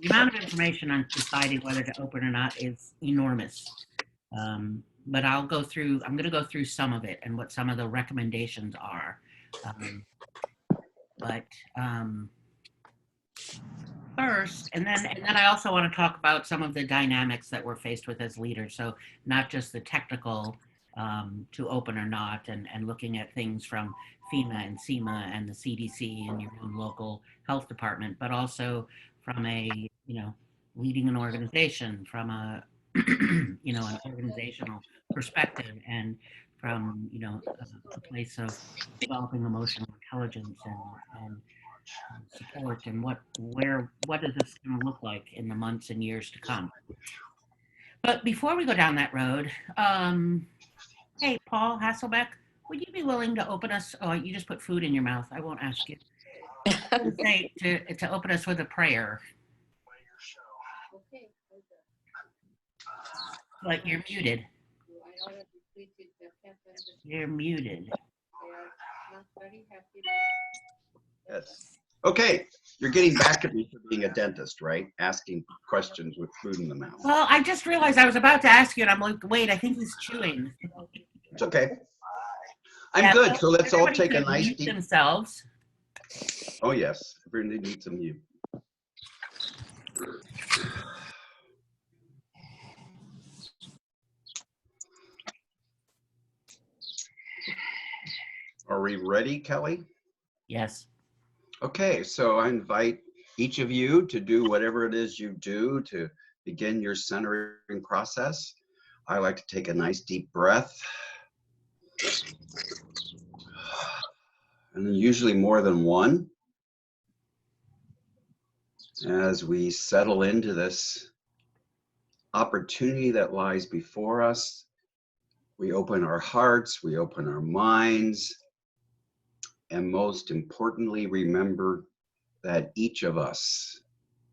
the amount of information on deciding whether to open or not is enormous. But I'm going to go through some of it and what some of the recommendations are. But first, and then I also want to talk about some of the dynamics that we're faced with as leaders. So not just the technical to open or not, and looking at things from FEMA and SEMA and the CDC and your own local health department, but also from a, leading an organization, from a, an organizational perspective, and from, a place of developing emotional intelligence and support, and what is this going to look like in the months and years to come. But before we go down that road, hey, Paul Hasselbeck, would you be willing to open us? Oh, you just put food in your mouth. I won't ask you. To open us with a prayer. But you're muted. You're muted. Yes. Okay, you're getting back at me for being a dentist, right? Asking questions with food in the mouth. Well, I just realized I was about to ask you, and I'm like, wait, I think he's chewing. It's okay. I'm good, so let's all take a nice deep... themselves. Oh, yes, everybody needs a mute. Are we ready, Kelly? Yes. Okay, so I invite each of you to do whatever it is you do to begin your centering process. I like to take a nice deep breath. And then usually more than one. As we settle into this opportunity that lies before us, we open our hearts, we open our minds, and most importantly, remember that each of us,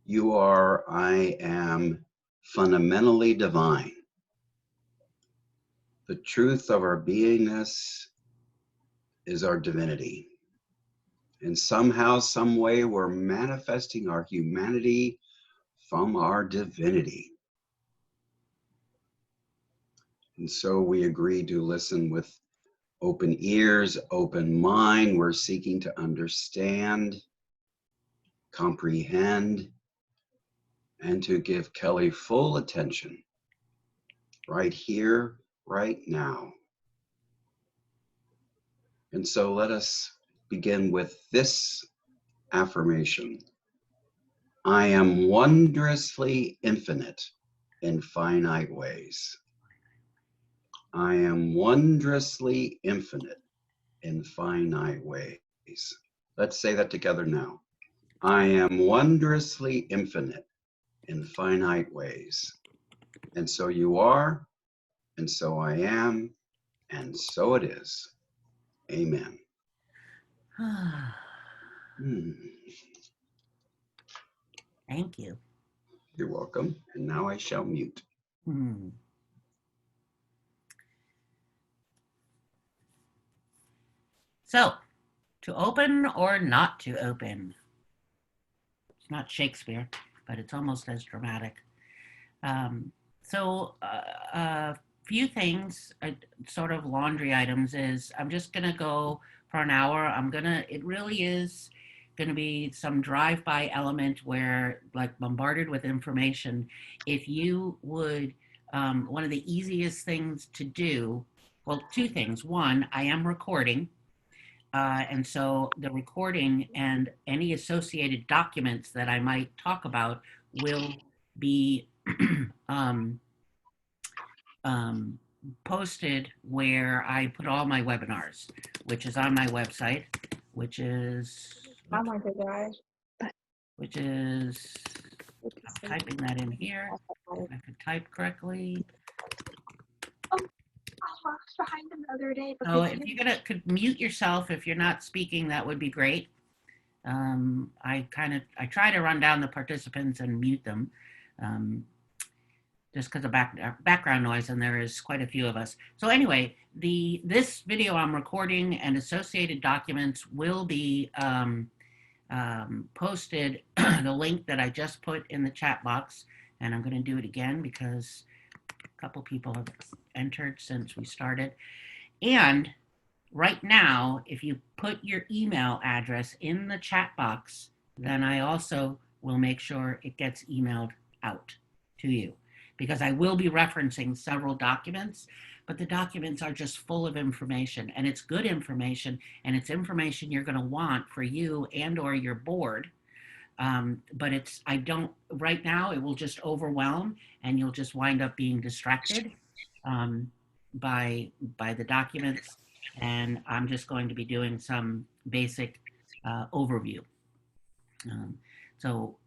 you are, I am, fundamentally divine. The truth of our beingness is our divinity. And somehow, some way, we're manifesting our humanity from our divinity. And so we agree to listen with open ears, open mind. We're seeking to understand, comprehend, and to give Kelly full attention right here, right now. And so let us begin with this affirmation. I am wondrously infinite in finite ways. I am wondrously infinite in finite ways. Let's say that together now. I am wondrously infinite in finite ways. And so you are, and so I am, and so it is. Amen. Thank you. You're welcome. And now I shall mute. So, to open or not to open? It's not Shakespeare, but it's almost as dramatic. A few things, sort of laundry items, is I'm just going to go for an hour. It really is going to be some drive-by element where, like, bombarded with information. If you would, one of the easiest things to do, well, two things. One, I am recording. And so the recording and any associated documents that I might talk about will be posted where I put all my webinars, which is on my website, which is, I'm typing that in here, if I could type correctly. I walked behind him the other day. So if you're could mute yourself if you're not speaking, that would be great. I try to run down the participants and mute them, just because of background noise, and there is quite a few of us. So anyway, this video I'm recording and associated documents will be posted the link that I just put in the chat box, and I'm going to do it again because a couple people have entered since we started. And right now, if you put your email address in the chat box, then I also will make sure it gets emailed out to you, because I will be referencing several documents, but the documents are just full of information, and it's good information, and it's information you're going to want for you and or your board. But right now it will just overwhelm, and you'll just wind up being distracted um, by the documents. And I'm just going to be doing some basic overview. Um, so,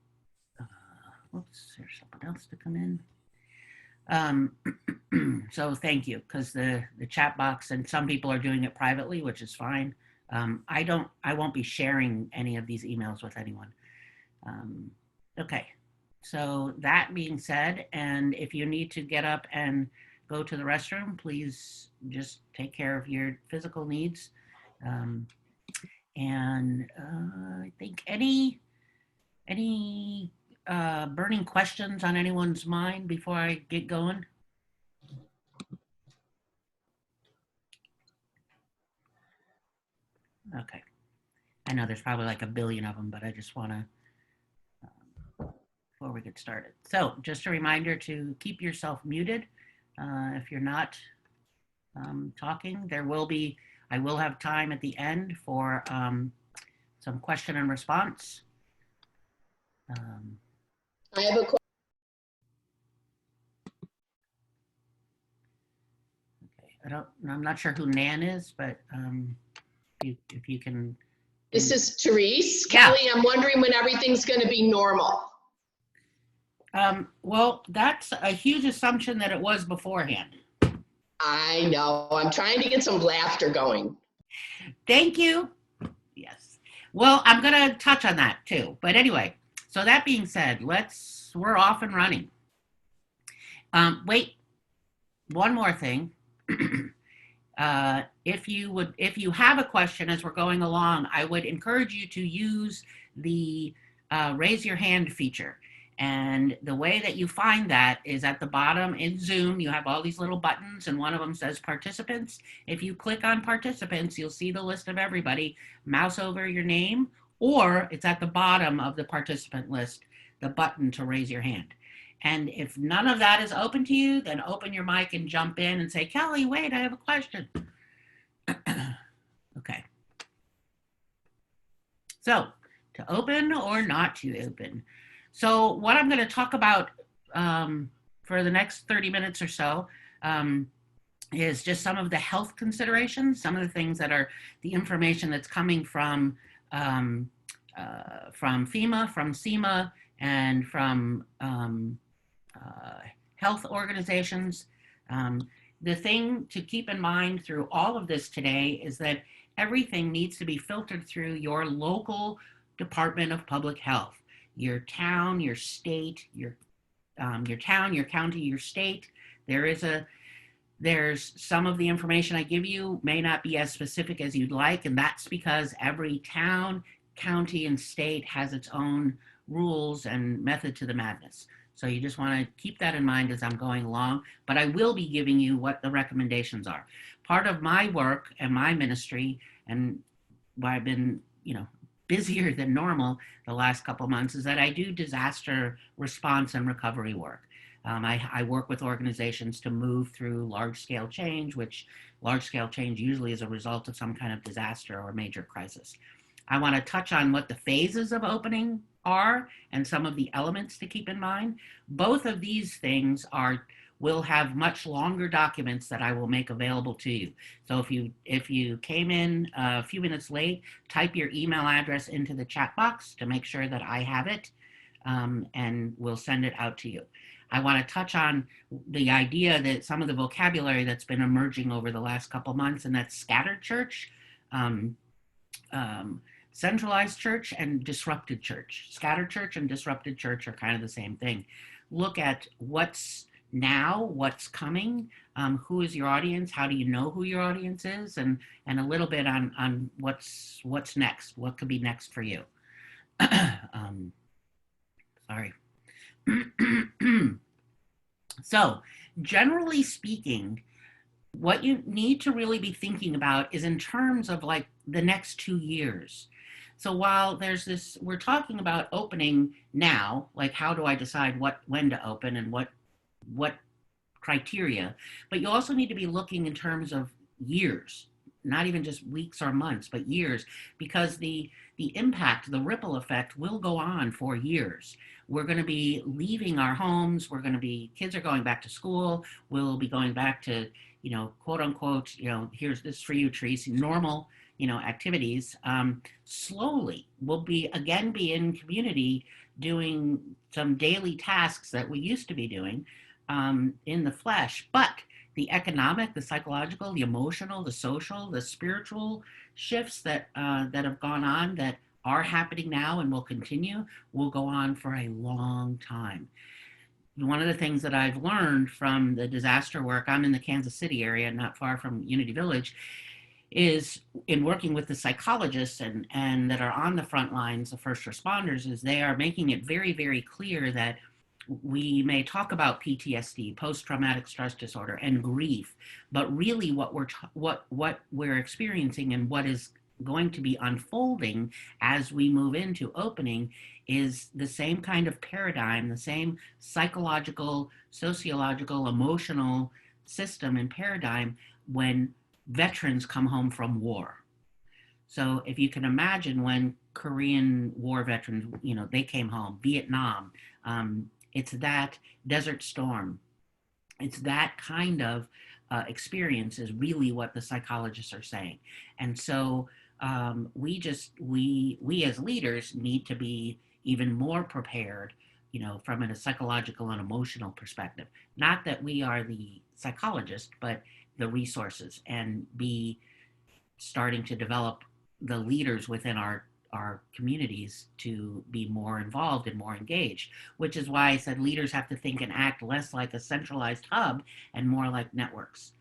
whoops, there's someone else to come in. So thank you, because the chat box, and some people are doing it privately, which is fine. I won't be sharing any of these emails with anyone. Okay, so that being said, and if you need to get up and go to the restroom, please just take care of your physical needs. I think any burning questions on anyone's mind before I get going? Okay. I know there's probably like a billion of them, but I just want to, before we get started. So just a reminder to keep yourself muted. If you're not talking, I will have time at the end for some question and response. I have a question. Okay, I'm not sure who Nan is, but if you can. This is Therese. Yeah. Kelly, I'm wondering when everything's going to be normal. Well, that's a huge assumption that it was beforehand. I know. I'm trying to get some laughter going. Thank you. Yes. Well, I'm going to touch on that too. But anyway, so that being said, we're off and running. Wait, one more thing. If you have a question as we're going along, I would encourage you to use the raise your hand feature. And the way that you find that is at the bottom in Zoom. You have all these little buttons, and one of them says participants. If you click on participants, you'll see the list of everybody. Mouse over your name, or it's at the bottom of the participant list, the button to raise your hand. And if none of that is open to you, then open your mic and jump in and say, Kelly, wait, I have a question. Okay. So to open or not to open. So what I'm going to talk about for the next 30 minutes or so is just some of the health considerations, some of the things that are the information that's coming from FEMA, from SEMA, and from health organizations. The thing to keep in mind through all of this today is that everything needs to be filtered through your local Department of Public Health, your town, your state, your town, your county, your state. There's some of the information I give you may not be as specific as you'd like, and that's because every town, county, and state has its own rules and method to the madness. So you just want to keep that in mind as I'm going along, but I will be giving you what the recommendations are. Part of my work and my ministry, and why I've been, busier than normal the last couple of months, is that I do disaster response and recovery work. I work with organizations to move through large-scale change, which large-scale change usually is a result of some kind of disaster or major crisis. I want to touch on what the phases of opening are and some of the elements to keep in mind. Both of these things will have much longer documents that I will make available to you. So if you came in a few minutes late, type your email address into the chat box to make sure that I have it, and we'll send it out to you. I want to touch on the idea that some of the vocabulary that's been emerging over the last couple months, and that's scattered church, centralized church, and disrupted church. Scattered church and disrupted church are kind of the same thing. Look at what's now, what's coming, who is your audience, how do you know who your audience is, and a little bit on what's next, what could be next for you. um, sorry. So, generally speaking, what you need to really be thinking about is in terms of like the next 2 years. So while there's this, we're talking about opening now, like how do I decide when to open and what criteria, but you also need to be looking in terms of years, not even just weeks or months, but years, because the impact, the ripple effect will go on for years. We're going to be leaving our homes. We're going to be, kids are going back to school. We'll be going back to, quote unquote, here's this for you, Teresa, normal, activities. Slowly, we'll be in community doing some daily tasks that we used to be doing in the flesh, but the economic, the psychological, the emotional, the social, the spiritual shifts that have gone on, that are happening now and will continue, will go on for a long time. One of the things that I've learned from the disaster work, I'm in the Kansas City area, not far from Unity Village, is in working with the psychologists and that are on the front lines, the first responders, is they are making it very, very clear that we may talk about PTSD, post-traumatic stress disorder, and grief, but really what we're experiencing and what is going to be unfolding as we move into opening is the same kind of paradigm, the same psychological, sociological, emotional system and paradigm when veterans come home from war. So if you can imagine when Korean War veterans, they came home, Vietnam, it's that Desert Storm. It's that kind of experience is really what the psychologists are saying. And so we as leaders need to be even more prepared, from a psychological and emotional perspective. Not that we are the psychologist, but the resources, and be starting to develop the leaders within our communities to be more involved and more engaged, which is why I said leaders have to think and act less like a centralized hub and more like networks,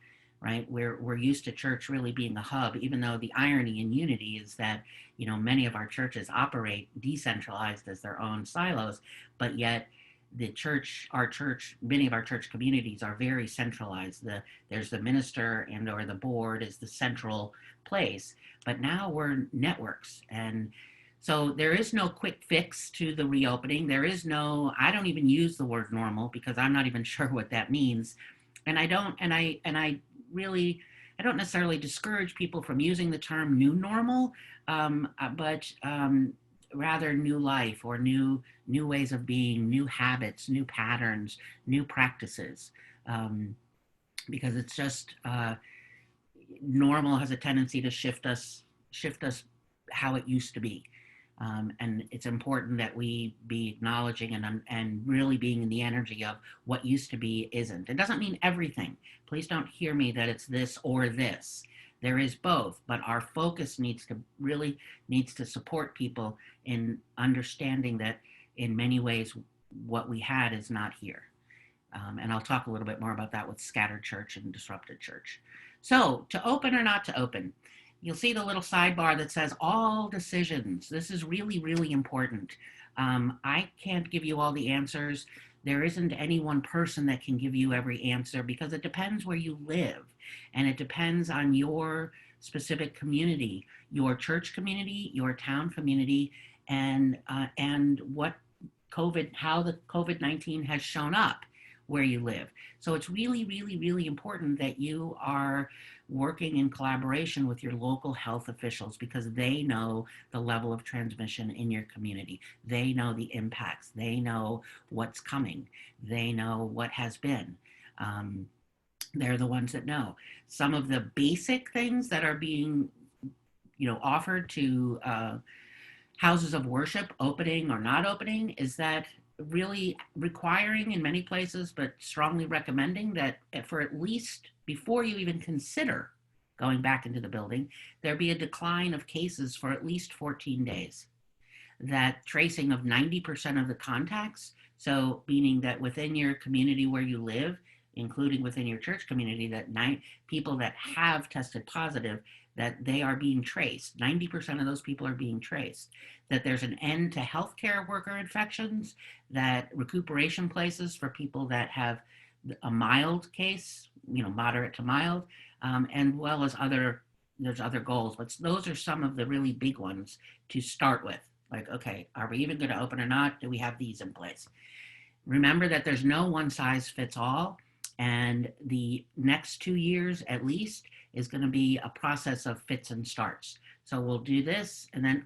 right? We're used to church really being a hub, even though the irony in Unity is that, many of our churches operate decentralized as their own silos, but yet many of our church communities are very centralized. There's the minister or the board is the central place, but now we're networks. And so there is no quick fix to the reopening. I don't even use the word normal because I'm not even sure what that means. And I don't necessarily discourage people from using the term new normal, but rather new life or new ways of being, new habits, new patterns, new practices, because it's just normal has a tendency to shift us how it used to be. And it's important that we be acknowledging and really being in the energy of what used to be isn't. It doesn't mean everything. Please don't hear me that it's this or this. There is both, but our focus needs to support people in understanding that in many ways what we had is not here. And I'll talk a little bit more about that with scattered church and disrupted church. So to open or not to open, you'll see the little sidebar that says all decisions. This is really, really important. I can't give you all the answers. There isn't any one person that can give you every answer because it depends where you live and it depends on your specific community, your church community, your town community, and how the COVID-19 has shown up where you live. So it's really, really, really important that you are working in collaboration with your local health officials because they know the level of transmission in your community. They know the impacts. They know what's coming. They know what has been. They're the ones that know. Some of the basic things that are being, offered to houses of worship, opening or not opening, is that really requiring in many places, but strongly recommending that for at least before you even consider going back into the building, there be a decline of cases for at least 14 days. That tracing of 90% of the contacts, so meaning that within your community where you live, including within your church community, that people that have tested positive, that they are being traced. 90% of those people are being traced. That there's an end to healthcare worker infections, that recuperation places for people that have a mild case, moderate to mild, and well as there's other goals, but those are some of the really big ones to start with. Like, okay, are we even going to open or not? Do we have these in place? Remember that there's no one size fits all. And the next 2 years at least is going to be a process of fits and starts. So we'll do this and then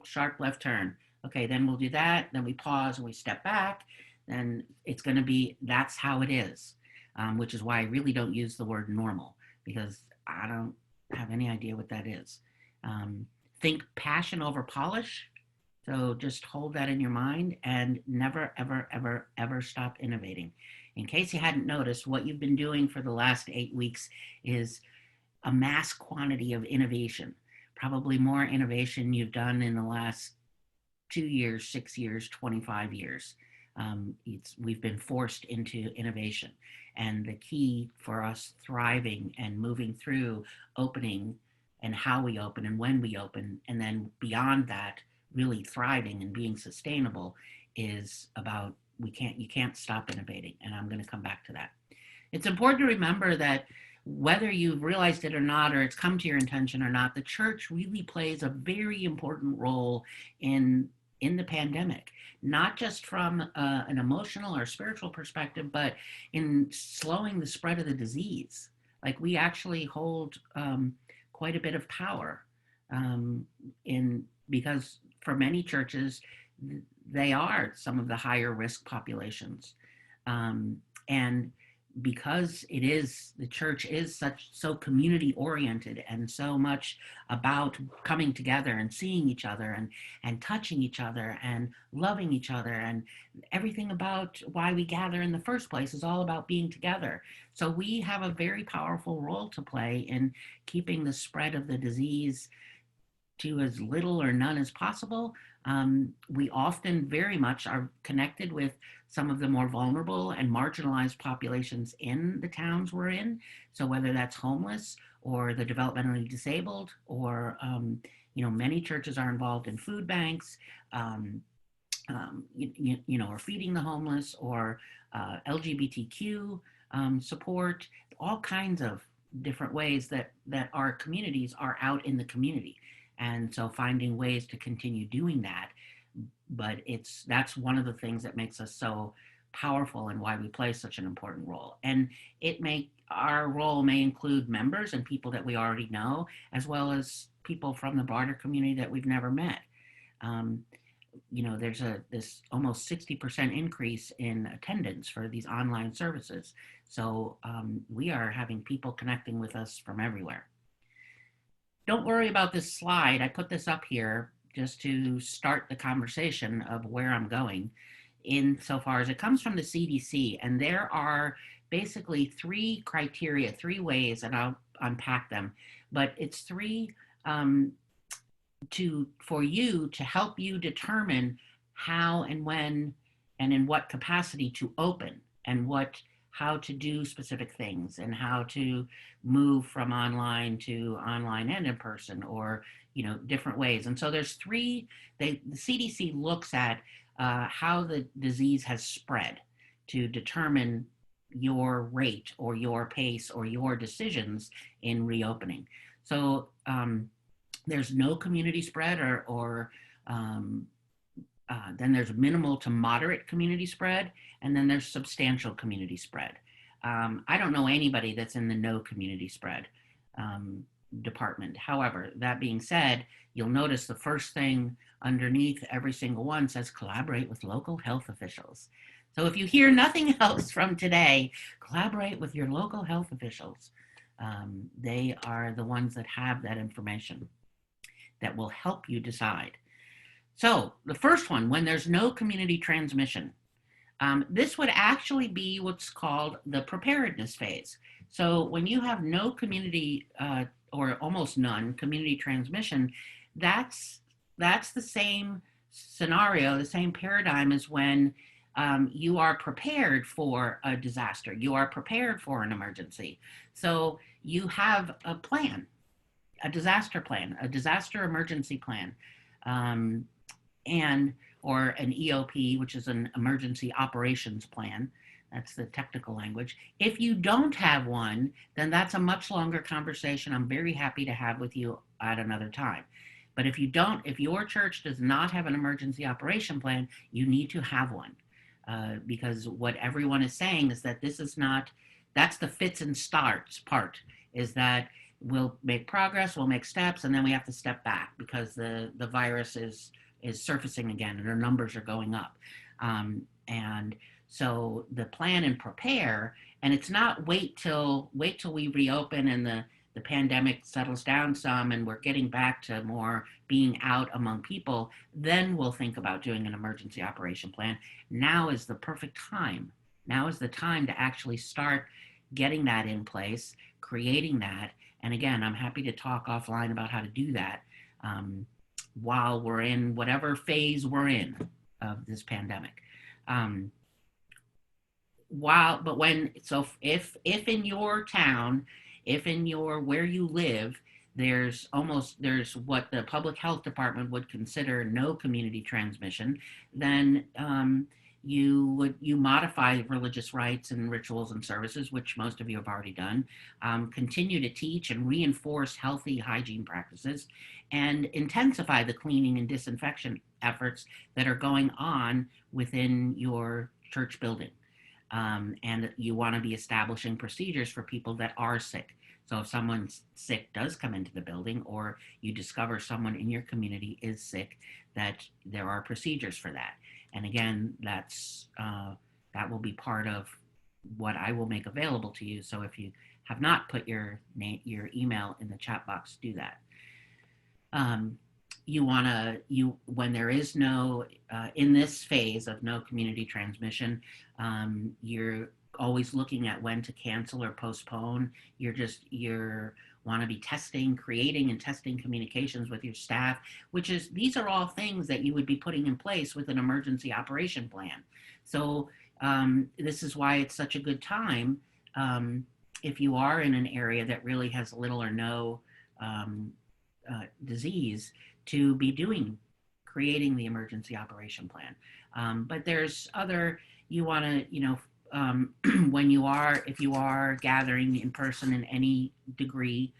sharp left turn. Okay, then we'll do that. Then we pause and we step back. Then it's going to be, that's how it is, which is why I really don't use the word normal, because I don't have any idea what that is. Think passion over polish. So just hold that in your mind and never, ever, ever, ever stop innovating. In case you hadn't noticed, what you've been doing for the last 8 weeks is a mass quantity of innovation, probably more innovation you've done in the last 2 years, 6 years, 25 years. We've been forced into innovation. And the key for us thriving and moving through opening and how we open and when we open, and then beyond that, really thriving and being sustainable, is about you can't stop innovating. And I'm going to come back to that. It's important to remember that whether you've realized it or not, or it's come to your attention or not, the church really plays a very important role in the pandemic, not just from an emotional or spiritual perspective, but in slowing the spread of the disease. Like, we actually hold quite a bit of power because for many churches, they are some of the higher risk populations. And because the church is so community oriented and so much about coming together and seeing each other and touching each other and loving each other, and everything about why we gather in the first place is all about being together. So we have a very powerful role to play in keeping the spread of the disease to as little or none as possible. We often very much are connected with some of the more vulnerable and marginalized populations in the towns we're in. So whether that's homeless or the developmentally disabled, or many churches are involved in food banks, or feeding the homeless, or LGBTQ support, all kinds of different ways that our communities are out in the community. And so finding ways to continue doing that, but that's one of the things that makes us so powerful and why we play such an important role. And our role may include members and people that we already know, as well as people from the broader community that we've never met. There's this almost 60% increase in attendance for these online services. So we are having people connecting with us from everywhere. Don't worry about this slide. I put this up here just to start the conversation of where I'm going, insofar as it comes from the CDC. And there are basically 3 criteria, 3 ways, and I'll unpack them. But it's 3 for you to help you determine how and when and in what capacity to open, and how to do specific things, and how to move from online to online and in person, or different ways. And so there's 3. The CDC looks at how the disease has spread to determine your rate or your pace or your decisions in reopening. So there's no community spread, or then there's minimal to moderate community spread, and then there's substantial community spread. I don't know anybody that's in the no community spread department. However, that being said, you'll notice the first thing underneath every single one says collaborate with local health officials. So if you hear nothing else from today, collaborate with your local health officials. They are the ones that have that information that will help you decide. So the first one, when there's no community transmission, this would actually be what's called the preparedness phase. So when you have no community or almost none community transmission, that's the same scenario, the same paradigm as when you are prepared for a disaster, you are prepared for an emergency. So you have a plan. a disaster plan, a disaster emergency plan, um, and or an EOP, which is an emergency operations plan. That's the technical language. If you don't have one, then that's a much longer conversation I'm very happy to have with you at another time. But if you don't, if your church does not have an emergency operation plan, you need to have one. Because what everyone is saying is that this is not, that's the fits and starts part, is that we'll make progress, we'll make steps, and then we have to step back because the virus is surfacing again and our numbers are going up. And so the plan and prepare, and it's not wait till we reopen and the pandemic settles down some and we're getting back to more being out among people, then we'll think about doing an emergency operation plan. Now is the perfect time. Now is the time to actually start getting that in place, creating that. And again, I'm happy to talk offline about how to do that while we're in whatever phase we're in of this pandemic. If in your town, if in your where you live, there's what the public health department would consider no community transmission, then you modify religious rites and rituals and services, which most of you have already done, continue to teach and reinforce healthy hygiene practices, and intensify the cleaning and disinfection efforts that are going on within your church building. And you want to be establishing procedures for people that are sick. So if someone's sick does come into the building, or you discover someone in your community is sick, that there are procedures for that. And again, that will be part of what I will make available to you. So if you have not put your email in the chat box, do that. When there is no, in this phase of no community transmission, you're always looking at when to cancel or postpone. You're want to be creating and testing communications with your staff, these are all things that you would be putting in place with an emergency operation plan. So this is why it's such a good time, if you are in an area that really has little or no disease, to be creating the emergency operation plan. But there's other, you want to, if you are gathering in person in any degree,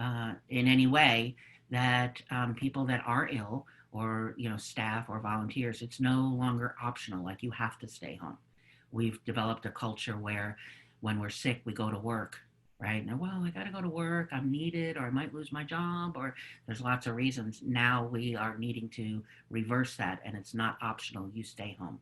in any way, that people that are ill, or staff or volunteers, it's no longer optional, like you have to stay home. We've developed a culture where when we're sick, we go to work, right? Now, well, I got to go to work, I'm needed, or I might lose my job, or there's lots of reasons. Now we are needing to reverse that, and it's not optional, you stay home.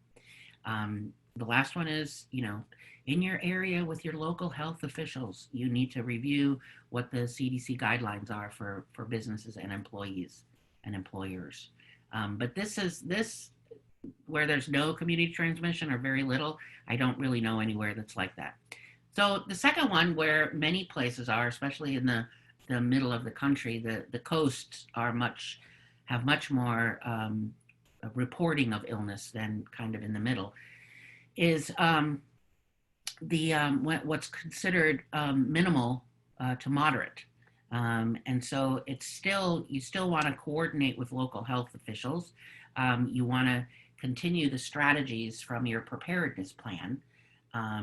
The last one is, in your area with your local health officials, you need to review what the CDC guidelines are for businesses and employees and employers. But this, where there's no community transmission or very little, I don't really know anywhere that's like that. So the second one, where many places are, especially in the middle of the country, the coasts have much more reporting of illness than kind of in the middle, is what's considered minimal to moderate. And so you still want to coordinate with local health officials. You want to continue the strategies from your preparedness plan.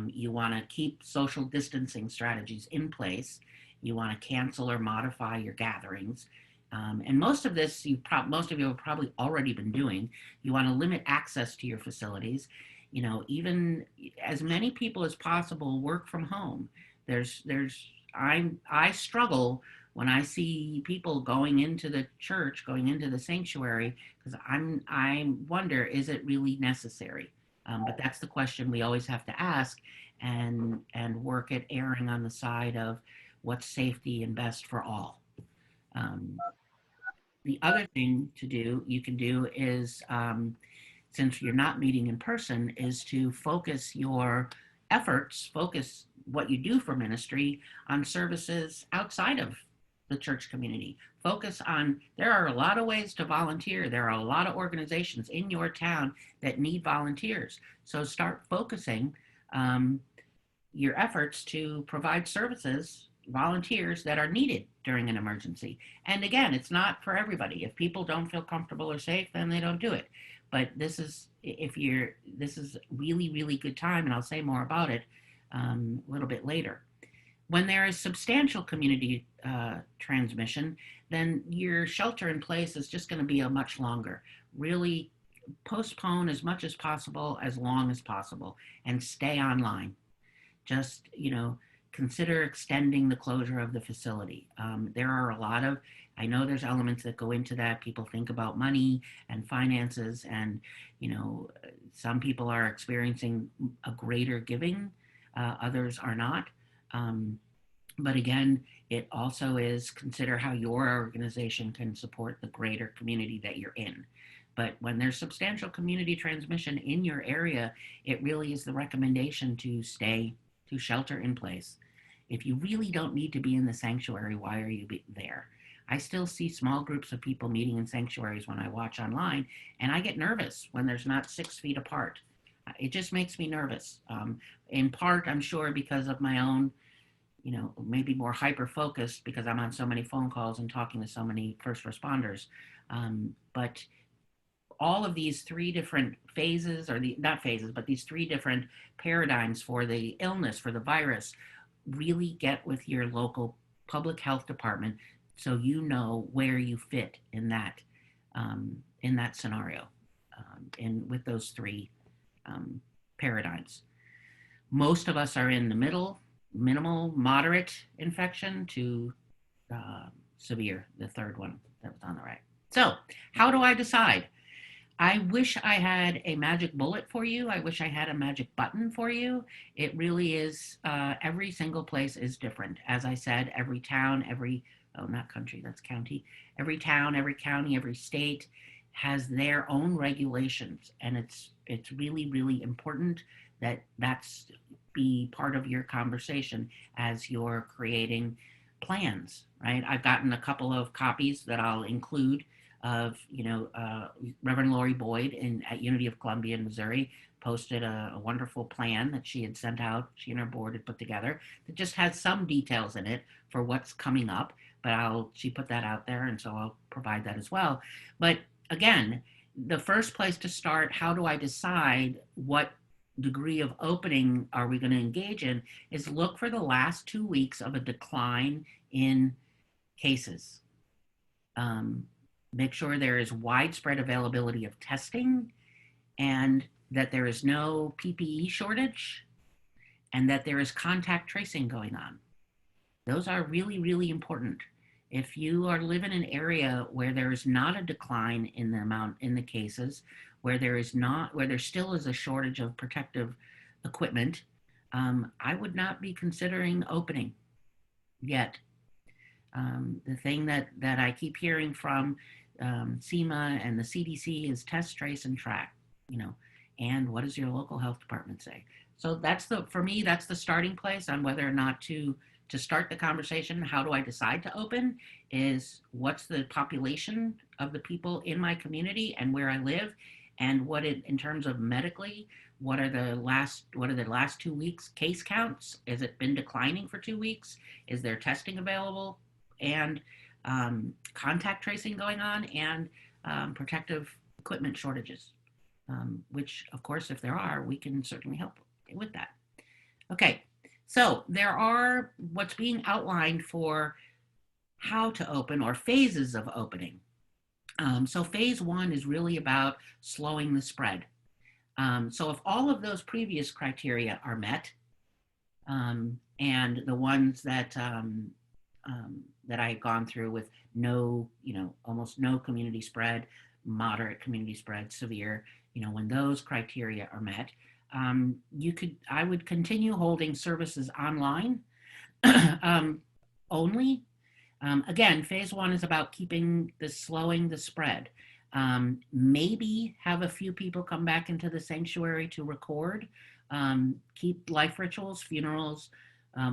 You want to keep social distancing strategies in place. You want to cancel or modify your gatherings. And most of this, most of you have probably already been doing. You want to limit access to your facilities. Even as many people as possible work from home. I struggle when I see people going into the church, going into the sanctuary, because I wonder, is it really necessary? But that's the question we always have to ask, and work at erring on the side of what's safety and best for all. The other thing you can do is, since you're not meeting in person, is to focus your efforts, focus what you do for ministry on services outside of the church community. There are a lot of ways to volunteer. There are a lot of organizations in your town that need volunteers. So start focusing your efforts to provide volunteers that are needed during an emergency. And again, it's not for everybody. If people don't feel comfortable or safe, then they don't do it. But this is really, really good time, and I'll say more about it a little bit later. When there is substantial community transmission, then your shelter in place is just going to be a much longer. Really postpone as much as possible, as long as possible, and stay online. Just, consider extending the closure of the facility. There are a lot of, I know there's elements that go into that. People think about money and finances, and, some people are experiencing a greater giving, others are not. But again, it also is consider how your organization can support the greater community that you're in. But when there's substantial community transmission in your area, it really is the recommendation to shelter in place. If you really don't need to be in the sanctuary, why are you there? I still see small groups of people meeting in sanctuaries when I watch online, and I get nervous when there's not 6 feet apart. It just makes me nervous. In part, I'm sure because of my own, maybe more hyper-focused because I'm on so many phone calls and talking to so many first responders. But all of these 3 different phases, or not phases, but these 3 different paradigms for the illness, for the virus, really get with your local public health department so you know where you fit in that scenario, with those 3 paradigms. Most of us are in the middle, minimal, moderate infection to severe, the 3rd one that was on the right. So how do I decide? I wish I had a magic bullet for you. I wish I had a magic button for you. It really is, every single place is different. As I said, every town, not country, that's county. Every town, every county, every state has their own regulations. And it's really, really important that that's be part of your conversation as you're creating plans, right? I've gotten a couple of copies that I'll include of, Reverend Lori Boyd at Unity of Columbia in Missouri posted a wonderful plan that she had sent out, she and her board had put together, that just has some details in it for what's coming up, but she put that out there, and so I'll provide that as well. But again, the first place to start, how do I decide what degree of opening are we going to engage in, is look for the last 2 weeks of a decline in cases. Make sure there is widespread availability of testing, and that there is no PPE shortage, and that there is contact tracing going on. Those are really, really important. If you are living in an area where there is not a decline in the amount in the cases, where there still is a shortage of protective equipment, I would not be considering opening yet. The thing that I keep hearing from SEMA and the CDC is test, trace, and track, and what does your local health department say? So for me, that's the starting place on whether or not to start the conversation. How do I decide to open is what's the population of the people in my community and where I live, and in terms of medically, what are the last 2 weeks case counts? Has it been declining for 2 weeks? Is there testing available? And contact tracing going on, and protective equipment shortages, which, of course, if there are, we can certainly help with that. Okay, so there are what's being outlined for how to open, or phases of opening. So phase 1 is really about slowing the spread. So if all of those previous criteria are met, and the ones that I've gone through with almost no community spread, moderate community spread, severe, when those criteria are met, I would continue holding services online only. Again, phase 1 is about slowing the spread. Maybe have a few people come back into the sanctuary to record, keep life rituals, funerals,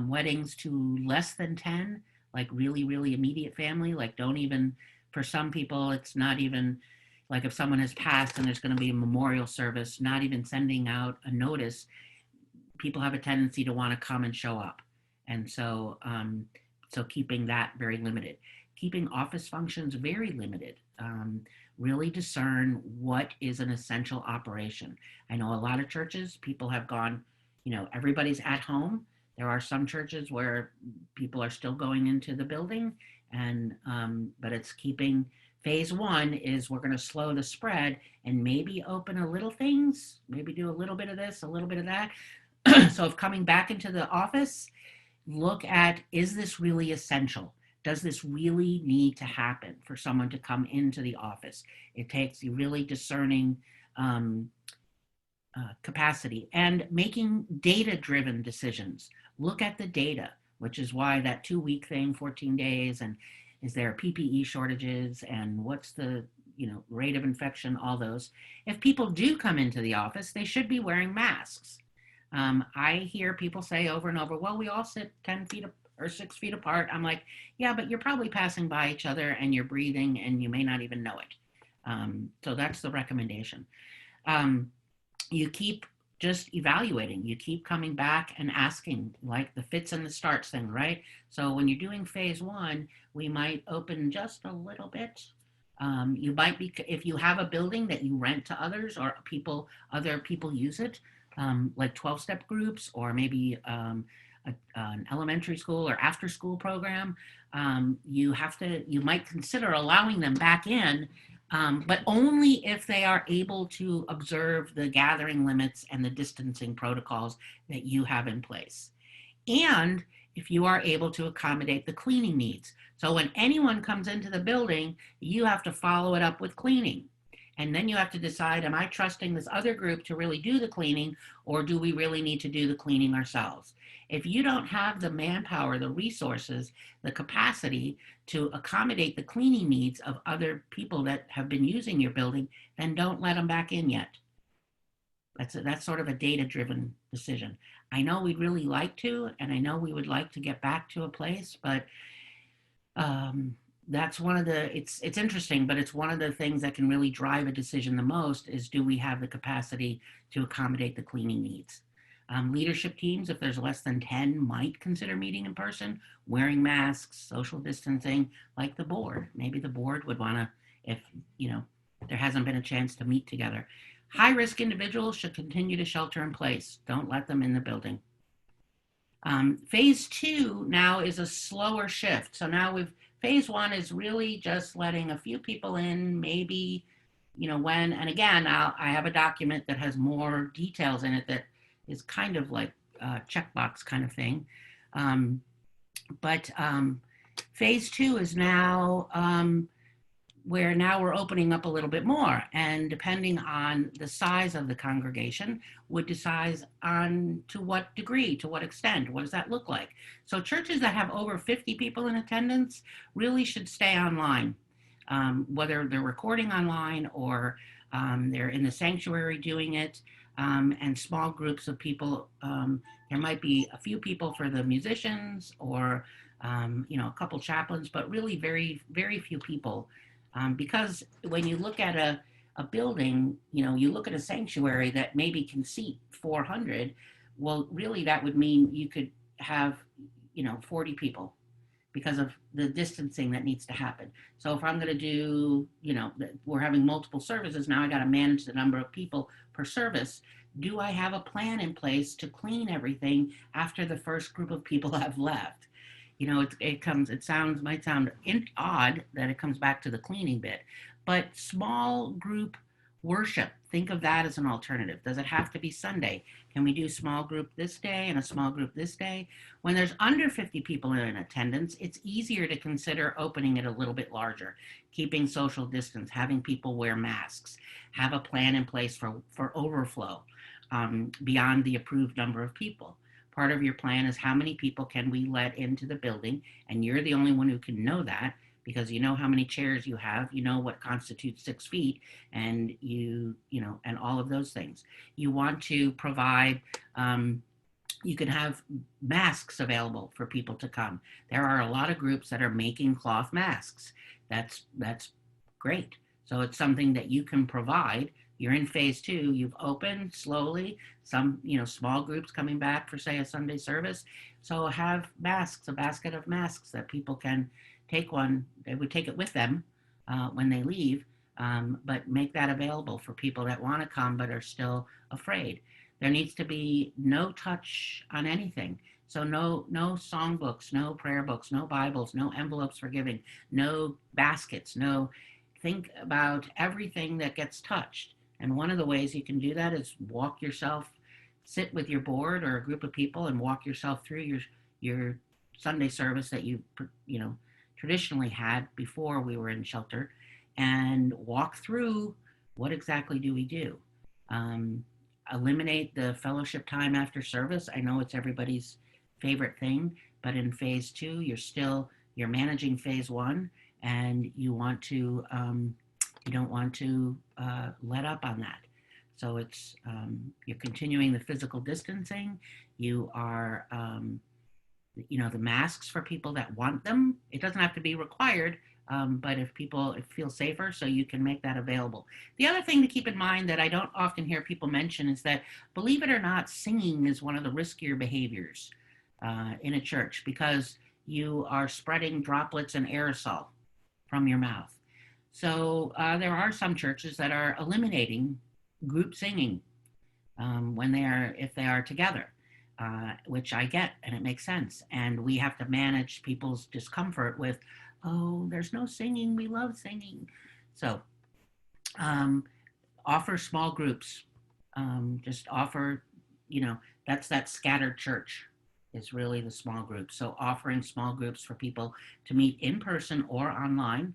weddings to less than 10, like really, really immediate family. Like for some people, it's not even, like if someone has passed and there's going to be a memorial service, not even sending out a notice, people have a tendency to want to come and show up. And so So keeping that very limited, keeping office functions very limited. Really discern what is an essential operation. I know a lot of churches, people have gone, everybody's at home. There are some churches where people are still going into the building, and but it's keeping. Phase one is we're going to slow the spread and maybe open a little things, maybe do a little bit of this, a little bit of that. So if coming back into the office, look at, is this really essential? Does this really need to happen for someone to come into the office? It takes really discerning capacity and making data-driven decisions. Look at the data, which is why that 2-week thing, 14 days, and is there PPE shortages, and what's the rate of infection, all those. If people do come into the office, they should be wearing masks. I hear people say over and over, well, we all sit 10 feet or 6 feet apart. I'm like, yeah, but you're probably passing by each other and you're breathing and you may not even know it. So that's the recommendation. You keep just evaluating. You keep coming back and asking, like the fits and the starts thing, right? So when you're doing phase one, we might open just a little bit. You might be, if you have a building that you rent to others or other people use it, like 12-step groups, or maybe an elementary school or after school program, you might consider allowing them back in, but only if they are able to observe the gathering limits and the distancing protocols that you have in place. And if you are able to accommodate the cleaning needs. So when anyone comes into the building, you have to follow it up with cleaning. And then you have to decide, am I trusting this other group to really do the cleaning, or do we really need to do the cleaning ourselves? If you don't have the manpower, the resources, the capacity to accommodate the cleaning needs of other people that have been using your building, then don't let them back in yet. That's sort of a data-driven decision. I know we'd really like to, and I know we would like to get back to a place, but that's one of the, it's interesting, but it's one of the things that can really drive a decision the most is, do we have the capacity to accommodate the cleaning needs? Leadership teams, if there's less than 10, might consider meeting in person, wearing masks, social distancing, like the board. Maybe the board would want to, if, there hasn't been a chance to meet together. High-risk individuals should continue to shelter in place. Don't let them in the building. Phase two now is a slower shift. So now phase one is really just letting a few people in, maybe, when, and again, I have a document that has more details in it that is kind of like a checkbox kind of thing. But phase two is now where now we're opening up a little bit more, and depending on the size of the congregation would decide on to what degree, to what extent, what does that look like. So churches that have over 50 people in attendance really should stay online, whether they're recording online or they're in the sanctuary doing it, and small groups of people. There might be a few people for the musicians, or a couple chaplains, but really very, very few people. Because when you look at a building, you look at a sanctuary that maybe can seat 400, well, really that would mean you could have, 40 people because of the distancing that needs to happen. So if I'm going to do, we're having multiple services, now I got to manage the number of people per service. Do I have a plan in place to clean everything after the first group of people have left? It might sound odd that it comes back to the cleaning bit, but small group worship, think of that as an alternative. Does it have to be Sunday? Can we do small group this day and a small group this day? When there's under 50 people in attendance, it's easier to consider opening it a little bit larger, keeping social distance, having people wear masks, have a plan in place for overflow beyond the approved number of people. Part of your plan is how many people can we let into the building, and you're the only one who can know that, because you know how many chairs you have, you know what constitutes 6 feet, and and all of those things. You want to provide, you can have masks available for people to come. There are a lot of groups that are making cloth masks. That's great. So it's something that you can provide. you're in phase 2, you've opened slowly, some, small groups coming back for, say, a Sunday service. So have masks, a basket of masks that people can take one. They would take it with them when they leave, but make that available for people that want to come but are still afraid. There needs to be no touch on anything. So no songbooks, no prayer books, no Bibles, no envelopes for giving, no baskets, no. Think about everything that gets touched. And one of the ways you can do that is walk yourself, sit with your board or a group of people and walk yourself through your Sunday service that you traditionally had before we were in shelter, and walk through what exactly do we do. Eliminate the fellowship time after service. I know it's everybody's favorite thing, but in phase 2, you're managing phase 1, and you don't want to let up on that. So it's you're continuing the physical distancing. You are the masks for people that want them. It doesn't have to be required, but if people feel safer, so you can make that available. The other thing to keep in mind that I don't often hear people mention is that, believe it or not, singing is one of the riskier behaviors in a church, because you are spreading droplets and aerosol from your mouth. So there are some churches that are eliminating group singing if they are together, which I get, and it makes sense. And we have to manage people's discomfort with, oh, there's no singing, we love singing. So offer small groups. Just offer, that's that scattered church is really the small group. So offering small groups for people to meet in person or online.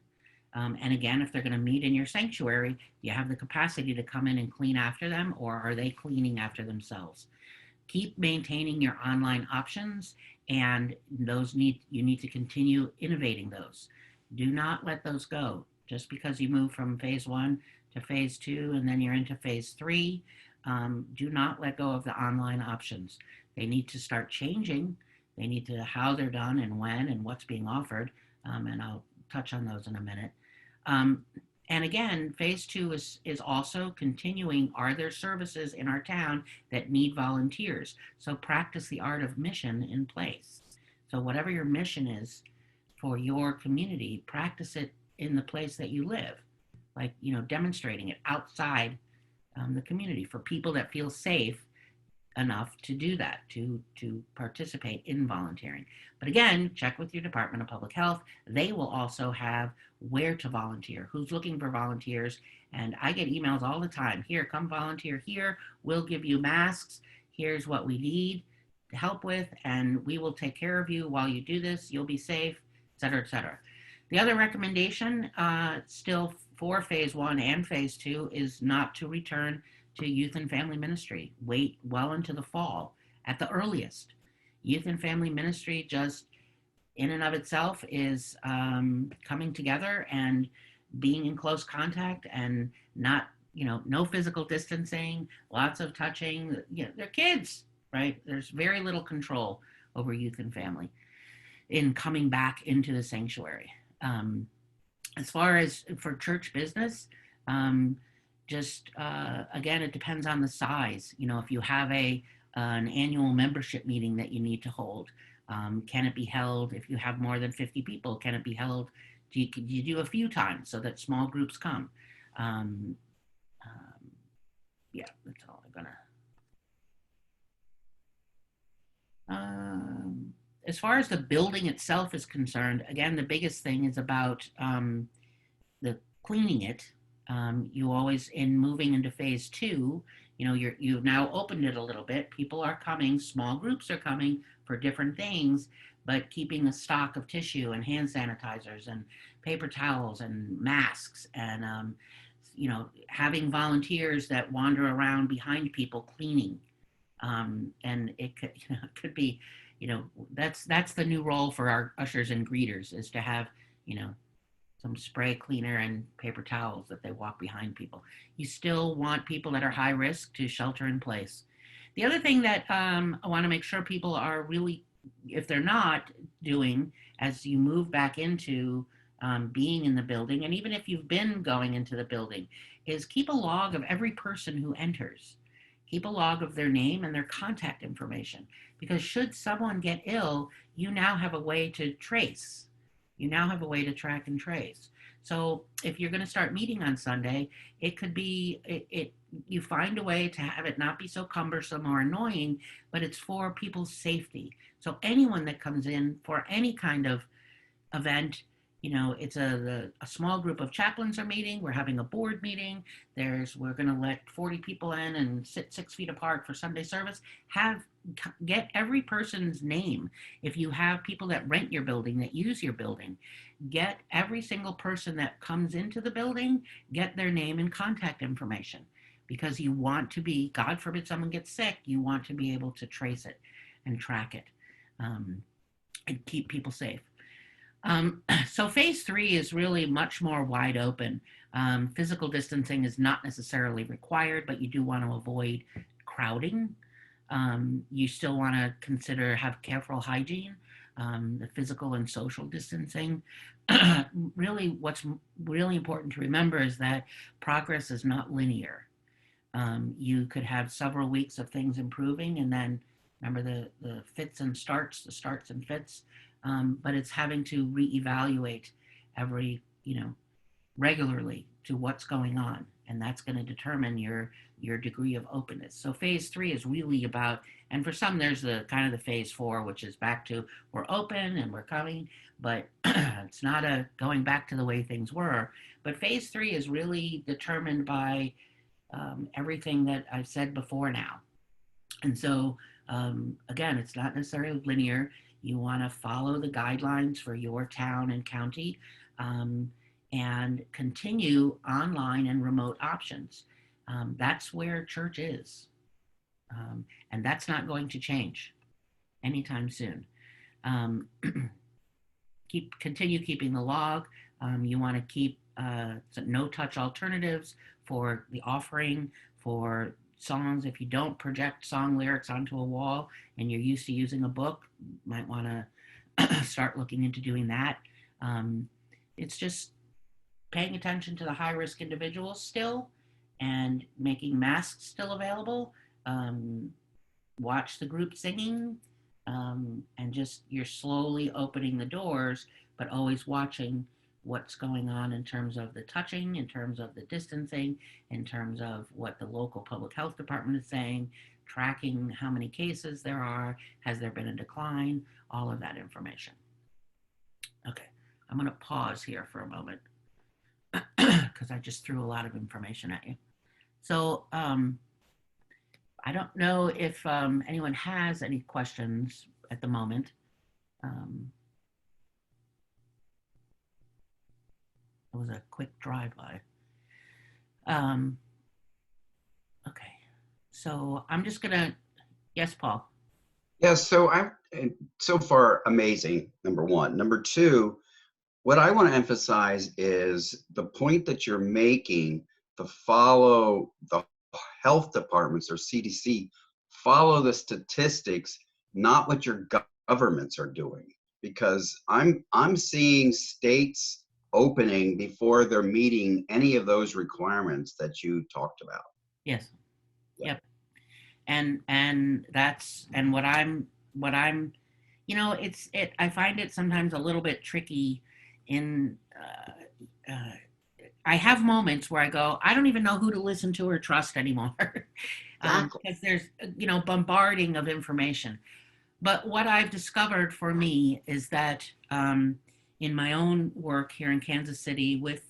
And again, if they're going to meet in your sanctuary, do you have the capacity to come in and clean after them, or are they cleaning after themselves? Keep maintaining your online options, and you need to continue innovating those. Do not let those go. Just because you move from phase 1 to phase 2 and then you're into phase 3, do not let go of the online options. They need to start changing. They need to how they're done and when and what's being offered, and I'll touch on those in a minute. And again, phase 2 is also continuing. Are there services in our town that need volunteers? So practice the art of mission in place. So whatever your mission is for your community, practice it in the place that you live, like, demonstrating it outside the community for people that feel safe enough to do that, to participate in volunteering. But again, check with your Department of Public Health. They will also have where to volunteer, who's looking for volunteers. And I get emails all the time. Here, come volunteer here. We'll give you masks. Here's what we need to help with, and we will take care of you while you do this. You'll be safe, et cetera, et cetera. The other recommendation still for phase 1 and phase 2 is not to return to youth and family ministry. Wait well into the fall at the earliest. Youth and family ministry just in and of itself is coming together and being in close contact, and not, no physical distancing, lots of touching. They're kids, right? There's very little control over youth and family in coming back into the sanctuary. As far as for church business, again, it depends on the size. If you have an annual membership meeting that you need to hold, can it be held, if you have more than 50 people, can it be held? Could you do a few times so that small groups come? Yeah, that's all I'm gonna. As far as the building itself is concerned, again, the biggest thing is about the cleaning it. You always, in moving into phase 2, you've now opened it a little bit. People are coming, small groups are coming for different things, but keeping a stock of tissue and hand sanitizers and paper towels and masks, and having volunteers that wander around behind people cleaning. And it could be, that's the new role for our ushers and greeters, is to have, some spray cleaner and paper towels that they walk behind people. You still want people that are high risk to shelter in place. The other thing that I want to make sure people are really, if they're not doing, as you move back into being in the building, and even if you've been going into the building, is keep a log of every person who enters. Keep a log of their name and their contact information, because should someone get ill, you now have a way to trace. You now have a way to track and trace. So if you're going to start meeting on Sunday, it could be you find a way to have it not be so cumbersome or annoying, but it's for people's safety. So anyone that comes in for any kind of event, it's a small group of chaplains are meeting. We're having a board meeting. We're going to let 40 people in and sit 6 feet apart for Sunday service. Get every person's name. If you have people that rent your building, that use your building, get every single person that comes into the building, get their name and contact information, because you want to be, God forbid someone gets sick, you want to be able to trace it and track it, and keep people safe. So phase 3 is really much more wide open. Physical distancing is not necessarily required, but you do want to avoid crowding. You still want to have careful hygiene, the physical and social distancing. Really, what's really important to remember is that progress is not linear. You could have several weeks of things improving, and then remember the fits and starts, the starts and fits. But it's having to reevaluate regularly to what's going on, and that's going to determine your degree of openness. So phase 3 is really about, and for some there's the kind of the phase 4, which is back to we're open and we're coming, but it's not a going back to the way things were. But phase 3 is really determined by everything that I've said before now. And so again, it's not necessarily linear. You want to follow the guidelines for your town and county, and continue online and remote options. That's where church is. And that's not going to change anytime soon. Continue keeping the log. You want to keep no-touch alternatives for the offering, for songs. If you don't project song lyrics onto a wall and you're used to using a book, you might want to start looking into doing that. It's just paying attention to the high-risk individuals still, and making masks still available. Watch the group singing, and just you're slowly opening the doors, but always watching what's going on in terms of the touching, in terms of the distancing, in terms of what the local public health department is saying, tracking how many cases there are, has there been a decline, all of that information. Okay, I'm going to pause here for a moment because I just threw a lot of information at you. So I don't know if anyone has any questions at the moment. It was a quick drive-by. Okay, so I'm just gonna, yes, Paul. Yeah, so so far amazing, number one. Number two, what I want to emphasize is the point that you're making to follow the health departments or CDC, follow the statistics, not what your governments are doing. Because I'm seeing states opening before they're meeting any of those requirements that you talked about. Yes. Yeah. Yep. And that's, and what I'm, I find it sometimes a little bit tricky in, I have moments where I go, I don't even know who to listen to or trust anymore. Exactly. Because there's, bombarding of information. But what I've discovered for me is that in my own work here in Kansas City with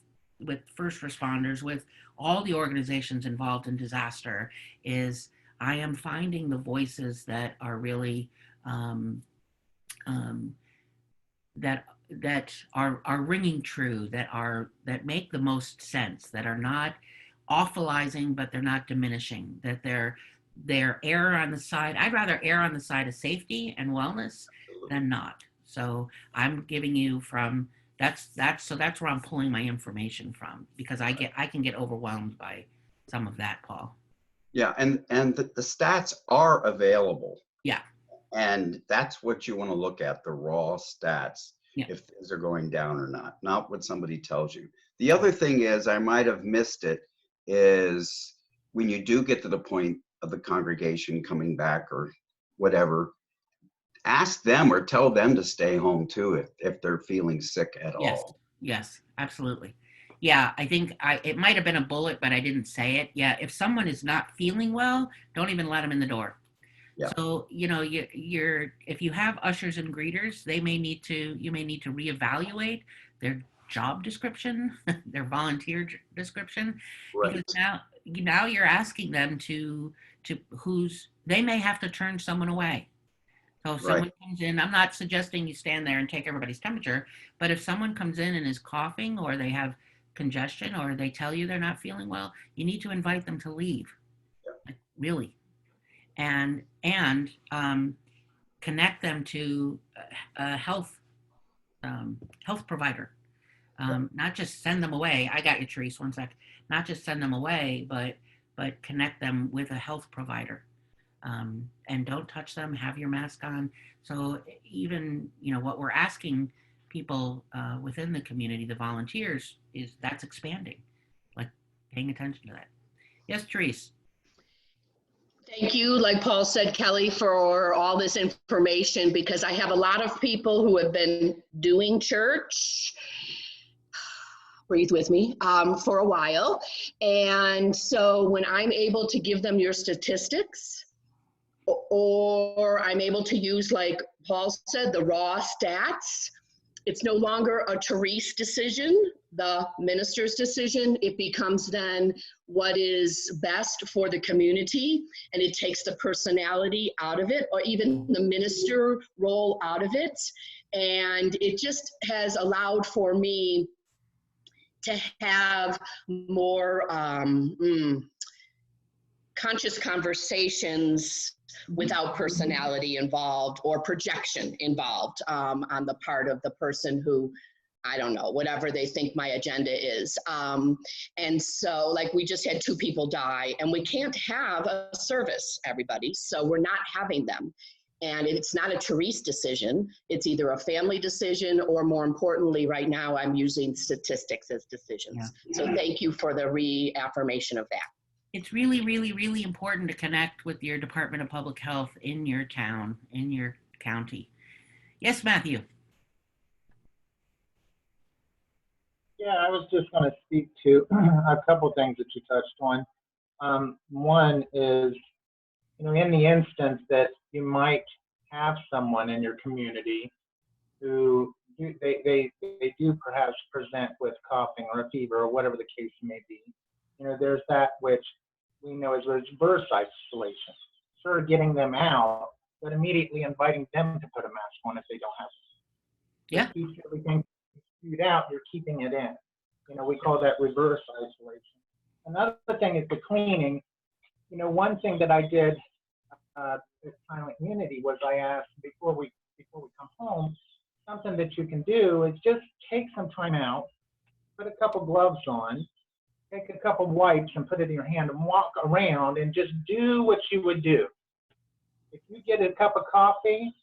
first responders, with all the organizations involved in disaster, is I am finding the voices that are really that are ringing true, that make the most sense, that are not awfulizing, but they're not diminishing, that they're err on the side. I'd rather err on the side of safety and wellness than not. So I'm giving you from that's where I'm pulling my information from, because I can get overwhelmed by some of that, Paul. Yeah, and the stats are available. Yeah. And that's what you want to look at, the raw stats, yeah. if things are going down or not what somebody tells you. The other thing is, I might have missed it, is when you do get to the point of the congregation coming back or whatever, ask them or tell them to stay home too if they're feeling sick at Yes, all. yes, absolutely. Yeah, I think it might have been a bullet, but I didn't say it. Yeah, if someone is not feeling well, don't even let them in the door. Yeah. So, you're if you have ushers and greeters, you may need to reevaluate their job description, their volunteer description, because Right. now you're asking them they may have to turn someone away. So if Right. someone comes in, I'm not suggesting you stand there and take everybody's temperature, but if someone comes in and is coughing or they have congestion or they tell you they're not feeling well, you need to invite them to leave. Like, really. And connect them to a health provider. Not just send them away. I got you, Therese. One sec. Not just send them away, but connect them with a health provider. And don't touch them. Have your mask on. So even what we're asking people within the community, the volunteers, that's expanding, like paying attention to that. Yes, Therese. Thank you, like Paul said, Kelly, for all this information, because I have a lot of people who have been doing church, breathe with me, for a while. And so when I'm able to give them your statistics, or I'm able to use, like Paul said, the raw stats, it's no longer a Therese decision, the minister's decision. It becomes then what is best for the community, and it takes the personality out of it, or even the minister role out of it. And it just has allowed for me to have more conscious conversations without personality involved or projection involved on the part of the person who, I don't know, whatever they think my agenda is. And so, like, we just had 2 people die, and we can't have a service, everybody, so we're not having them. And it's not a Therese decision. It's either a family decision, or more importantly, right now, I'm using statistics as decisions. Yeah. So thank you for the reaffirmation of that. It's really, really, really important to connect with your Department of Public Health in your town, in your county. Yes, Matthew. Yeah, I was just going to speak to a couple things that you touched on. One is, in the instance that you might have someone in your community who they do perhaps present with coughing or a fever or whatever the case may be, there's that which we know as reverse isolation. Sort of getting them out, but immediately inviting them to put a mask on if they don't have it. Yeah. Keep everything spewed out, you're keeping it in. We call that reverse isolation. Another thing is the cleaning. One thing that I did at Silent Community was I asked before we come home, something that you can do is just take some time out, put a couple gloves on, take a couple wipes and put it in your hand and walk around and just do what you would do. If you get a cup of coffee,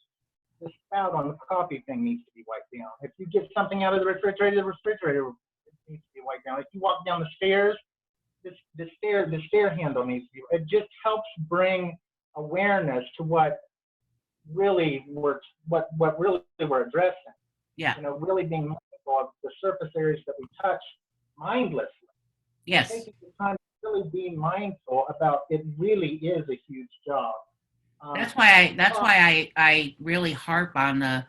the spout on the coffee thing needs to be wiped down. If you get something out of the refrigerator needs to be wiped down. If you walk down the stairs, the stair handle needs to be. It just helps bring awareness to what really we're addressing. Yeah. Really being mindful of the surface areas that we touch mindlessly. Yes. Taking the time to really be mindful about it really is a huge job. That's why I really harp on the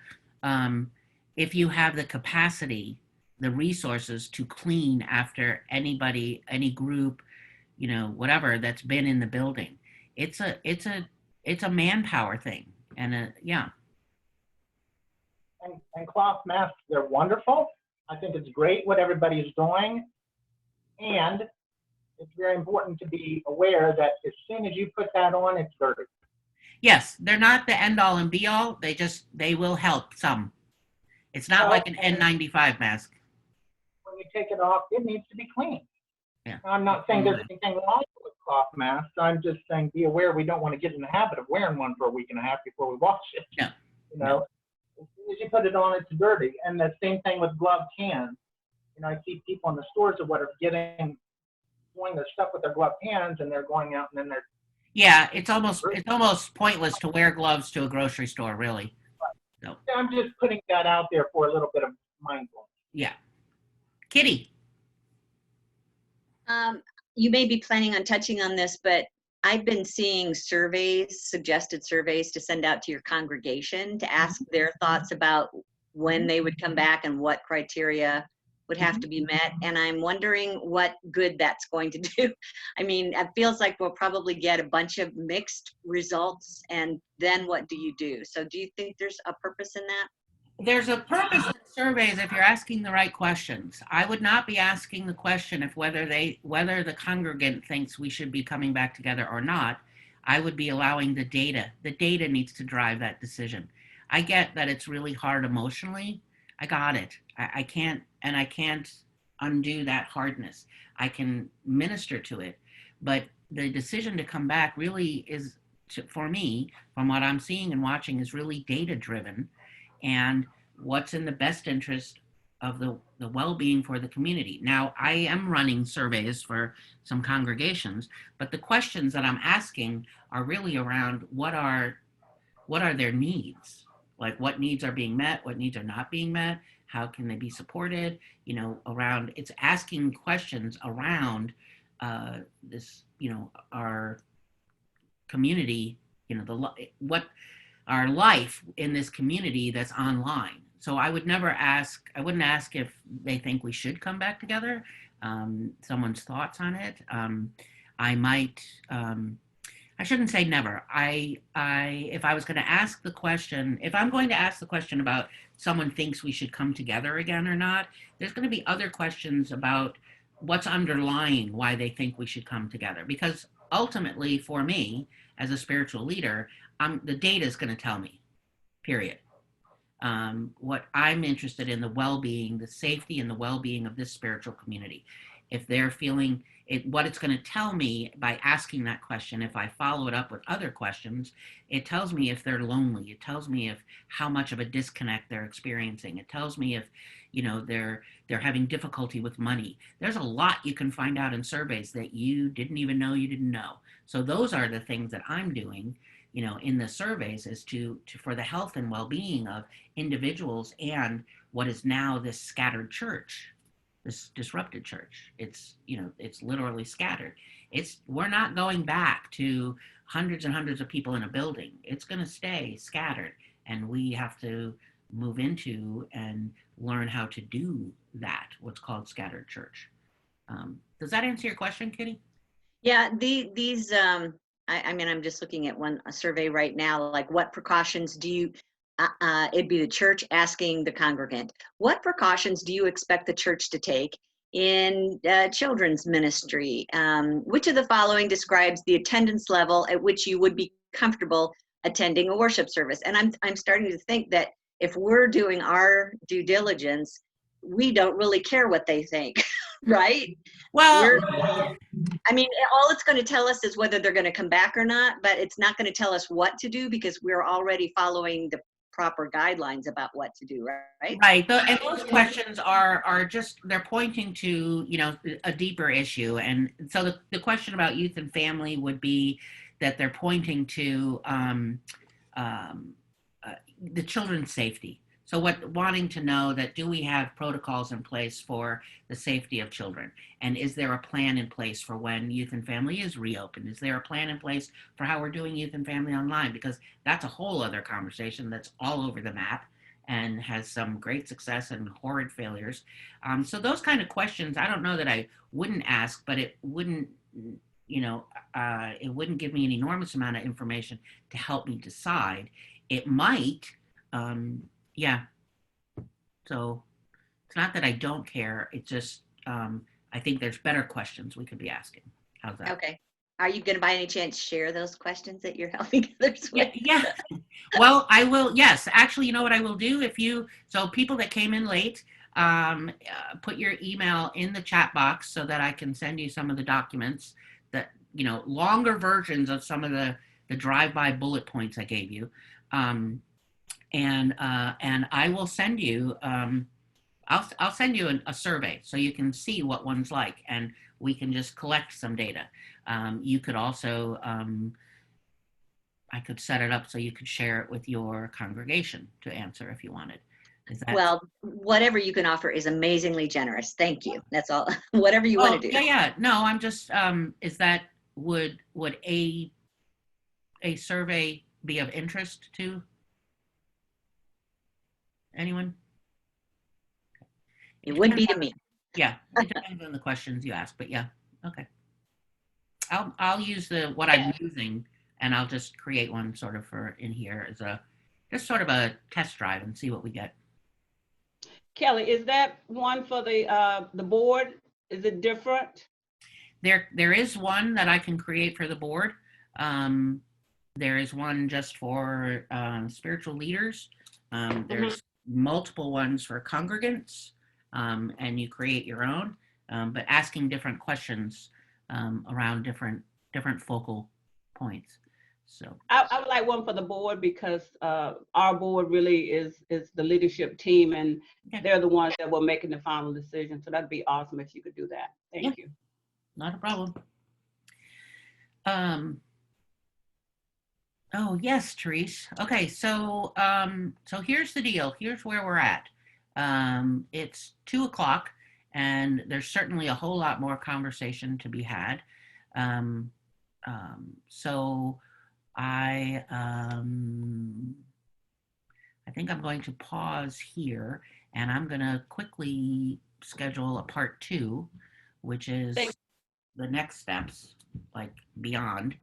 if you have the capacity, the resources to clean after anybody, any group, whatever that's been in the building. It's a manpower thing, and yeah. And cloth masks, they're wonderful. I think it's great what everybody's doing, and it's very important to be aware that as soon as you put that on, it's dirty. Yes, they're not the end all and be all. They will help some. It's not like an N95 mask. When you take it off, it needs to be clean. Yeah. I'm not saying there's anything wrong with cloth masks. I'm just saying be aware we don't want to get in the habit of wearing one for a week and a half before we wash it. Yeah. As soon as you put it on, it's dirty. And the same thing with gloved hands. I see people in the stores or whatever getting doing their stuff with their gloved hands, and they're going out and then they're. Yeah, it's almost pointless to wear gloves to a grocery store, really. So, Yeah, I'm just putting that out there for a little bit of mindfulness. yeah. Kitty. You may be planning on touching on this, but I've been seeing surveys, suggested surveys to send out to your congregation to ask their thoughts about when they would come back and what criteria would have to be met. And I'm wondering what good that's going to do. I mean, it feels like we'll probably get a bunch of mixed results, and then what do you do? So do you think there's a purpose in that? There's a purpose in surveys if you're asking the right questions. I would not be asking the question if whether the congregant thinks we should be coming back together or not. I would be allowing the data. The data needs to drive that decision. I get that it's really hard emotionally. I got it. I can't undo that hardness. I can minister to it, but the decision to come back really is, for me, from what I'm seeing and watching, is really data driven. And what's in the best interest of the well-being for the community. Now, I am running surveys for some congregations, but the questions that I'm asking are really around what are their needs? Like, what needs are being met, what needs are not being met, how can they be supported, around, it's asking questions around this, our community, what our life in this community that's online. So I wouldn't ask if they think we should come back together, someone's thoughts on it. I might, I shouldn't say never. If I was going to ask the question, if I'm going to ask the question about someone thinks we should come together again or not, there's going to be other questions about what's underlying why they think we should come together. Because ultimately, for me, as a spiritual leader, the data is going to tell me, period. What I'm interested in, the well-being, the safety and the well-being of this spiritual community. If they're feeling it, what it's going to tell me by asking that question, if I follow it up with other questions, it tells me if they're lonely. It tells me if how much of a disconnect they're experiencing. It tells me if, they're having difficulty with money. There's a lot you can find out in surveys that you didn't even know you didn't know. So those are the things that I'm doing, in the surveys, is to for the health and well-being of individuals and what is now this scattered church, this disrupted church. It's literally scattered. We're not going back to hundreds and hundreds of people in a building. It's going to stay scattered, and we have to move into and learn how to do that, what's called scattered church. Does that answer your question, Kitty? Yeah, these I mean, I'm just looking at a survey right now, like what precautions do you, it'd be the church asking the congregant, what precautions do you expect the church to take in children's ministry? Which of the following describes the attendance level at which you would be comfortable attending a worship service? And I'm starting to think that if we're doing our due diligence, we don't really care what they think, right? Well, I mean, all it's going to tell us is whether they're going to come back or not, but it's not going to tell us what to do because we're already following the proper guidelines about what to do, right? Right. And those questions are just, they're pointing to, a deeper issue. And so the question about youth and family would be that they're pointing to the children's safety. So wanting to know that, do we have protocols in place for the safety of children? And is there a plan in place for when youth and family is reopened? Is there a plan in place for how we're doing youth and family online? Because that's a whole other conversation that's all over the map and has some great success and horrid failures. So those kind of questions, I don't know that I wouldn't ask, but it wouldn't, it wouldn't give me an enormous amount of information to help me decide. It might, yeah. So it's not that I don't care. It's just, I think there's better questions we could be asking. How's that? Okay. Are you going to by any chance share those questions that you're helping others with? Yeah. Well, I will. Yes. Actually, you know what I will do? So people that came in late, put your email in the chat box so that I can send you some of the documents that, longer versions of some of the drive-by bullet points I gave you. And I will send you I'll send you a survey so you can see what one's like, and we can just collect some data. You could also, I could set it up so you could share it with your congregation to answer if you wanted. Is that? Well, whatever you can offer is amazingly generous. Thank you. That's all. Whatever you want to do. Yeah. No, I'm just, is that, would a survey be of interest to anyone? It would be to me. Yeah, it depends on the questions you ask, but yeah, okay. I'll use what I'm using, and I'll just create one sort of for in here as just sort of a test drive and see what we get. Kelly, is that one for the board? Is it different? There is one that I can create for the board. There is one just for spiritual leaders. There's multiple ones for congregants, and you create your own, but asking different questions around different focal points. So I would like one for the board because our board really is the leadership team, and they're the ones that were making the final decision. So that'd be awesome if you could do that. Thank you. Not a problem. Oh yes, Therese. Okay, so here's the deal. Here's where we're at. It's 2:00, and there's certainly a whole lot more conversation to be had. So I think I'm going to pause here, and I'm going to quickly schedule a part 2, which is the next steps, like beyond,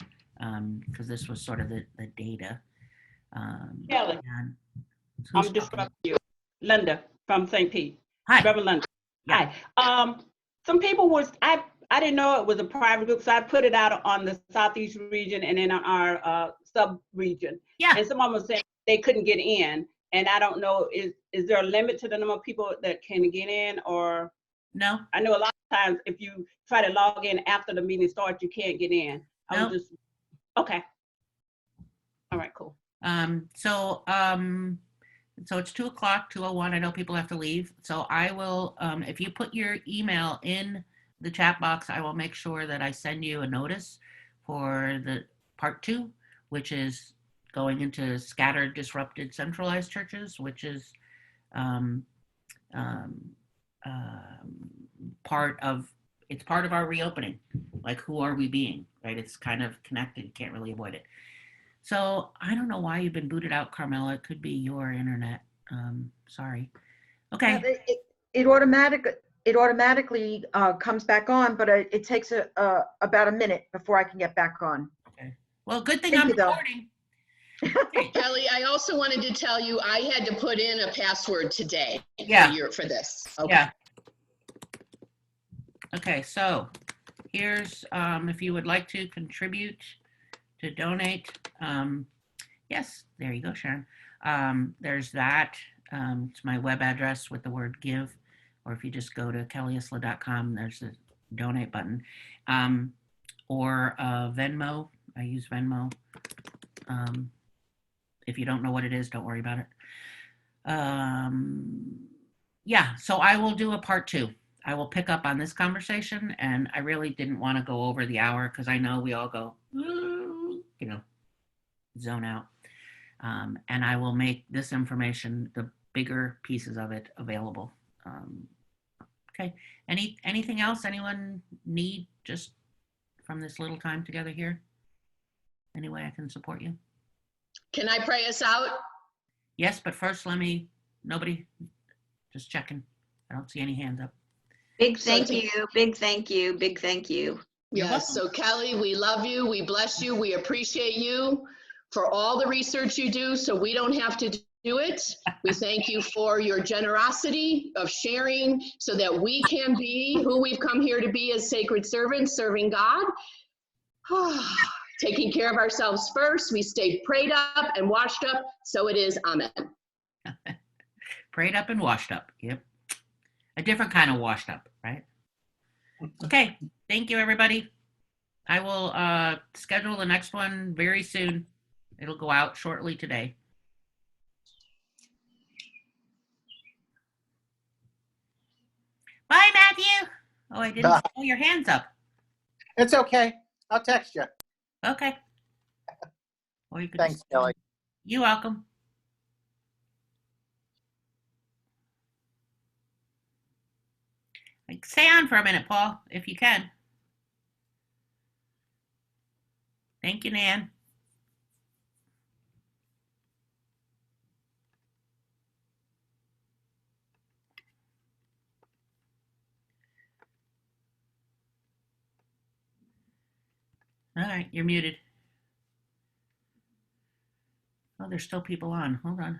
because this was sort of the data. Kelly, I'm disrupting you. Linda from St. Pete. Hi. Reverend Linda. Yeah. Hi. Some people was, I didn't know it was a private group, so I put it out on the Southeast region and then on our sub-region. Yeah. And someone was saying they couldn't get in. And I don't know, is there a limit to the number of people that can get in, or? No. I know a lot of times if you try to log in after the meeting starts, you can't get in. I was just, okay. All right, cool. So it's 2:00, 2:01. I know people have to leave. So I will, if you put your email in the chat box, I will make sure that I send you a notice for the part 2, which is going into scattered, disrupted, centralized churches, which is part of our reopening. Like, who are we being, right? It's kind of connected. You can't really avoid it. So I don't know why you've been booted out, Carmela. It could be your internet. Sorry. Okay. Yeah, it automatically comes back on, but it takes about a minute before I can get back on. Okay. Well, good thing Thank I'm you, though. recording. Kelly, I also wanted to tell you I had to put in a password today for this. Okay. Yeah. Okay, so here's, if you would like to contribute, to donate, yes, there you go, Sharon. There's that. It's my web address with the word give, or if you just go to kellyisla.com, there's the donate button. Or Venmo, I use Venmo. If you don't know what it is, don't worry about it. Yeah, so I will do a part 2. I will pick up on this conversation, and I really didn't want to go over the hour because I know we all go, zone out. And I will make this information, the bigger pieces of it, available. Okay. Anything else anyone need just from this little time together here? Any way I can support you? Can I pray us out? Yes, but first nobody, just checking. I don't see any hands up. Big thank you. Big thank you. Big thank you. Yes. So Kelly, we love you. We bless you. We appreciate you for all the research you do so we don't have to do it. We thank you for your generosity of sharing so that we can be who we've come here to be as sacred servants, serving God. Taking care of ourselves first. We stay prayed up and washed up. So it is. Amen. Prayed up and washed up. Yep. A different kind of washed up, right? Okay. Thank you, everybody. I will schedule the next one very soon. It'll go out shortly today. Matthew? Oh, I didn't see all your hands up. It's okay. I'll text you. Okay. Or you could Thanks, just, Kelly. You're welcome. Like, stay on for a minute, Paul, if you can. Thank you, Nan. All right, you're muted. Oh, there's still people on. Hold on.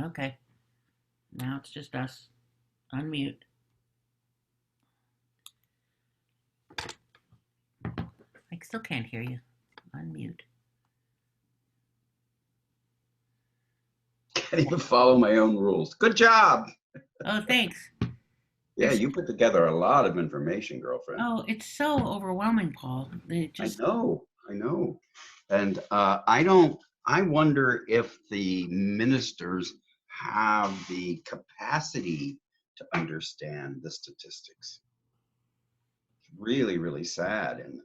Okay. Now it's just us. Unmute. I still can't hear you. Unmute. Can't even follow my own rules. Good job. Oh, thanks. Yeah, you put together a lot of information, girlfriend. Oh, it's so overwhelming, Paul. It just, I know. And I wonder if the ministers have the capacity to understand the statistics. Really, really sad. And